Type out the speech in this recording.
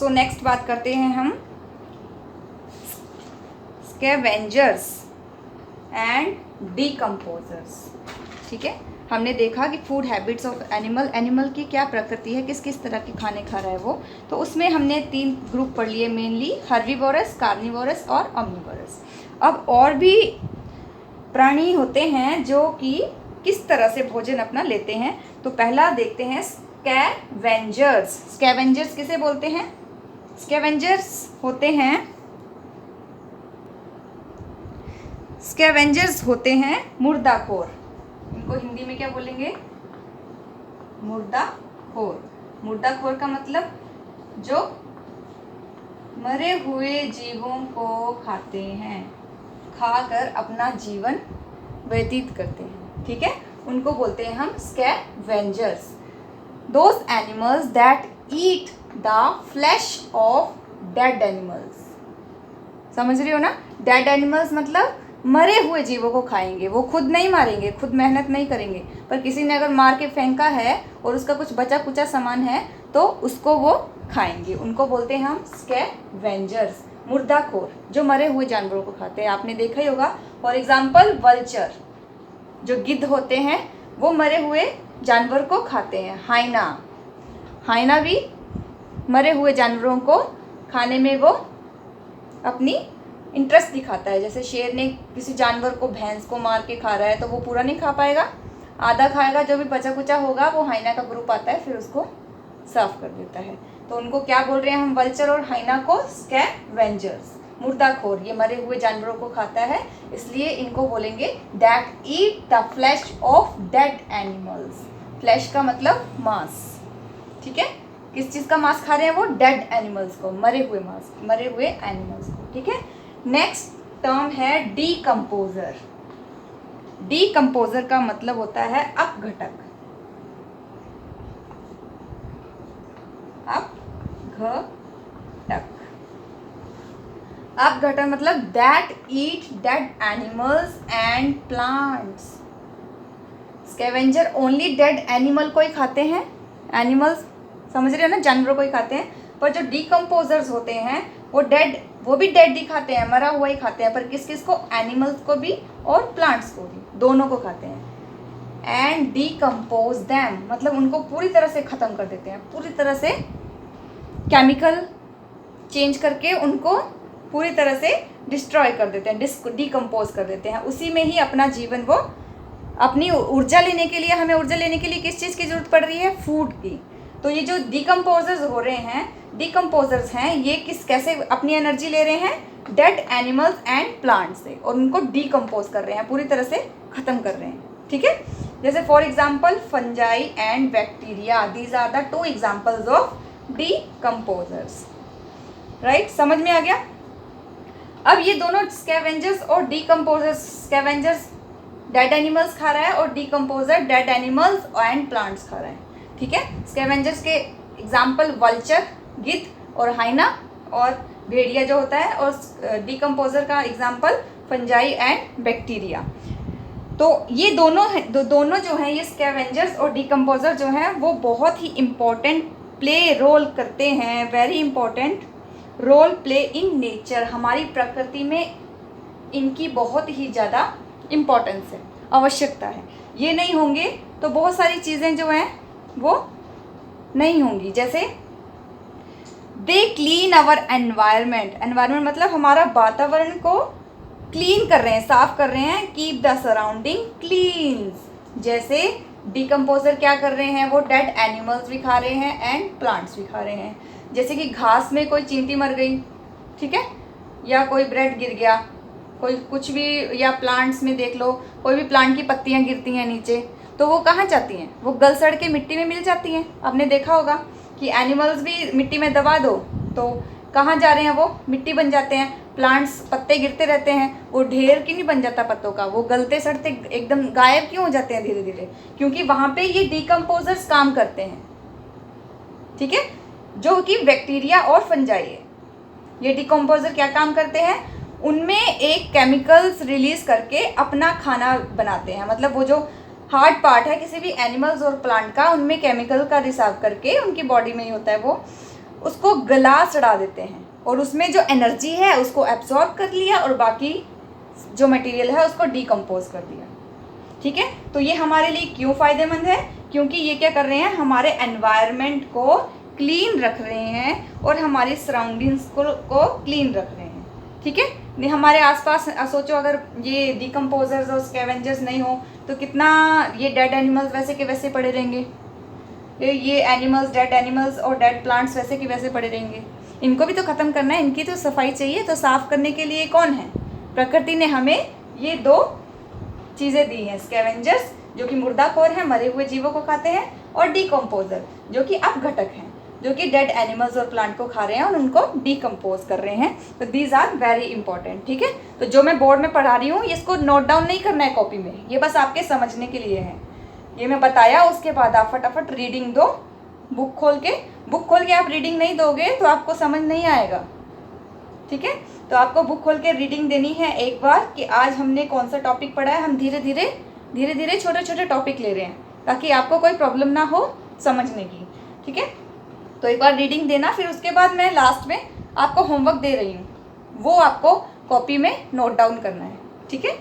So next बात करते हैं हम स्कैवेंजर्स एंड डीकम्पोजर्स। ठीक है, हमने देखा कि फूड हैबिट्स ऑफ एनिमल की क्या प्रकृति है, किस किस तरह के खाने खा रहा है वो। तो उसमें हमने 3 ग्रुप पढ़ लिए मेनली, हर्बीवोरस, कार्निवोरस और ऑम्निवोरस। अब और भी प्राणी होते हैं जो कि किस तरह से भोजन अपना लेते हैं। तो पहला देखते हैं स्कैवेंजर्स। स्कैवेंजर्स किसे बोलते हैं? स्कैवेंजर्स होते हैं मुर्दाखोर। इनको हिंदी में क्या बोलेंगे? मुर्दाखोर। मुर्दाखोर का मतलब जो मरे हुए जीवों को खाते हैं, खाकर अपना जीवन व्यतीत करते हैं। ठीक है, उनको बोलते हैं हम scavengers. Those animals that eat the flash of dead animals. समझ रही हो ना? डेड एनिमल्स मतलब मरे हुए जीवों को खाएंगे। वो खुद नहीं मारेंगे, खुद मेहनत नहीं करेंगे, पर किसी ने अगर मार के फेंका है और उसका कुछ बचा कुचा सामान है तो उसको वो खाएंगे। उनको बोलते हैं हम स्कैवेंजर्स, मुर्दाखोर, जो मरे हुए जानवरों को खाते हैं। आपने देखा ही होगा, फॉर एग्जाम्पल वल्चर, जो गिद्ध होते हैं वो मरे हुए जानवर को खाते हैं। हाइना भी मरे हुए जानवरों को खाने में वो अपनी इंटरेस्ट दिखाता है। जैसे शेर ने किसी जानवर को, भैंस को मार के खा रहा है तो वो पूरा नहीं खा पाएगा, आधा खाएगा, जो भी बचा कुचा होगा वो हाइना का ग्रुप आता है फिर उसको साफ कर देता है। तो उनको क्या बोल रहे हैं हम? वल्चर और हाइना को स्कैवेंजर्स, मुर्दाखोर, ये मरे हुए जानवरों को खाता है, इसलिए इनको बोलेंगे that eat the flash of dead animals. Flash का मतलब मांस। ठीक है, किस चीज़ का मांस खा रहे हैं वो? डेड एनिमल्स को, मरे हुए एनिमल्स को। ठीक है, नेक्स्ट टर्म है डीकम्पोजर। डीकम्पोजर का मतलब होता है अपघटक। अपघटक मतलब that eat dead animals and plants. Scavenger only dead animal को ही खाते हैं, एनिमल्स समझ रहे हो ना, जानवरों को ही खाते हैं। पर जो डीकम्पोजर्स होते हैं वो भी डेड ही खाते हैं, मरा हुआ ही खाते हैं, पर किस किस को? एनिमल्स को भी और प्लांट्स को भी, दोनों को खाते हैं। एंड डीकम्पोज दैम मतलब उनको पूरी तरह से ख़त्म कर देते हैं, पूरी तरह से केमिकल चेंज करके उनको पूरी तरह से डिस्ट्रॉय कर देते हैं, डीकम्पोज कर देते हैं। उसी में ही अपना जीवन, वो अपनी ऊर्जा लेने के लिए, हमें ऊर्जा लेने के लिए किस चीज़ की ज़रूरत पड़ रही है? फूड की। तो ये जो डीकम्पोजर्स हो रहे हैं, डीकम्पोजर्स हैं, ये कैसे अपनी एनर्जी ले रहे हैं? डेड एनिमल्स एंड प्लांट से, और उनको डीकम्पोज कर रहे हैं, पूरी तरह से ख़त्म कर रहे हैं। ठीक है, जैसे for example fungi and bacteria, these are the 2 examples of decomposers. Right, समझ में आ गया? अब ये दोनों स्कैवेंजर्स और डीकम्पोजर्स, स्कैवेंजर्स डेड एनिमल्स खा रहा है और decomposer dead animals and plants खा रहा है। ठीक है, स्कैवेंजर्स के एग्जाम्पल वल्चर, गिद्ध और हाइना और भेड़िया जो होता है, और डीकम्पोजर का एग्जाम्पल फंजाई एंड बैक्टीरिया। तो ये दोनों जो हैं, ये स्कैवेंजर्स और डीकम्पोजर जो हैं, वो बहुत ही इम्पोर्टेंट प्ले रोल करते हैं, very important role play in nature. हमारी प्रकृति में इनकी बहुत ही ज़्यादा इम्पोर्टेंस है, आवश्यकता है। ये नहीं होंगे तो बहुत सारी चीज़ें जो हैं वो नहीं होंगी। जैसे they clean our environment. Environment मतलब हमारा वातावरण को क्लीन कर रहे हैं, साफ कर रहे हैं। Keep the surrounding clean. जैसे डीकम्पोजर क्या कर रहे हैं? वो डेड एनिमल्स भी खा रहे हैं एंड प्लांट्स भी खा रहे हैं। जैसे कि घास में कोई चींटी मर गई, ठीक है, या कोई ब्रेड गिर गया, कोई कुछ भी, या प्लांट्स में देख लो, कोई भी प्लांट की पत्तियां गिरती हैं नीचे, तो वो कहाँ जाती हैं? वो गल सड़ के मिट्टी में मिल जाती हैं। आपने देखा होगा कि एनिमल्स भी मिट्टी में दबा दो तो कहाँ जा रहे हैं? वो मिट्टी बन जाते हैं। प्लांट्स, पत्ते गिरते रहते हैं, वो ढेर क्यों नहीं बन जाता पत्तों का? वो गलते सड़ते एकदम गायब क्यों हो जाते हैं धीरे धीरे? क्योंकि वहाँ पे ये डीकम्पोजर्स काम करते हैं। ठीक है, जो कि बैक्टीरिया और फंजाई है। ये डीकम्पोजर क्या काम करते हैं? उनमें एक केमिकल्स रिलीज करके अपना खाना बनाते हैं। मतलब वो जो हार्ड पार्ट है किसी भी एनिमल्स और प्लांट का, उनमें केमिकल का रिसाव करके, उनकी बॉडी में ही होता है वो, उसको गला चढ़ा देते हैं और उसमें जो एनर्जी है उसको एब्जॉर्ब कर लिया और बाकी जो मटेरियल है उसको डिकम्पोज कर दिया। ठीक है, तो ये हमारे लिए क्यों फ़ायदेमंद है? क्योंकि ये क्या कर रहे हैं, हमारे एनवायरनमेंट को क्लीन रख रहे हैं और हमारी सराउंडिंग्स को क्लीन रख रहे हैं। ठीक है, नहीं हमारे आसपास सोचो अगर ये डिकम्पोजर्स और स्कैवेंजर्स नहीं हो तो कितना ये डेड एनिमल्स वैसे के वैसे पड़े रहेंगे, ये एनिमल्स, डेड एनिमल्स और डेड प्लांट्स वैसे के वैसे पड़े रहेंगे। इनको भी तो ख़त्म करना है, इनकी तो सफाई चाहिए। तो साफ़ करने के लिए कौन है? प्रकृति ने हमें ये दो चीज़ें दी हैं, स्कैवेंजर्स जो कि मुर्दाखोर हैं, मरे हुए जीवों को खाते हैं, और डिकम्पोजर जो कि अपघटक हैं, जो कि डेड एनिमल्स और प्लांट को खा रहे हैं और उनको डिकम्पोज कर रहे हैं। तो दीज आर वेरी इंपॉर्टेंट। ठीक है, तो जो मैं बोर्ड में पढ़ा रही हूँ इसको नोट डाउन नहीं करना है कॉपी में, ये बस आपके समझने के लिए है। ये मैं बताया, उसके बाद आप फटाफट रीडिंग दो, बुक खोल के आप रीडिंग नहीं दोगे तो आपको समझ नहीं आएगा। ठीक है, तो आपको बुक खोल के रीडिंग देनी है एक बार कि आज हमने कौन सा टॉपिक पढ़ा है। हम धीरे धीरे छोटे छोटे टॉपिक ले रहे हैं ताकि आपको कोई प्रॉब्लम ना हो समझने की। ठीक है, तो एक बार रीडिंग देना, फिर उसके बाद मैं लास्ट में आपको होमवर्क दे रही हूँ, वो आपको कॉपी में नोट डाउन करना है। ठीक है।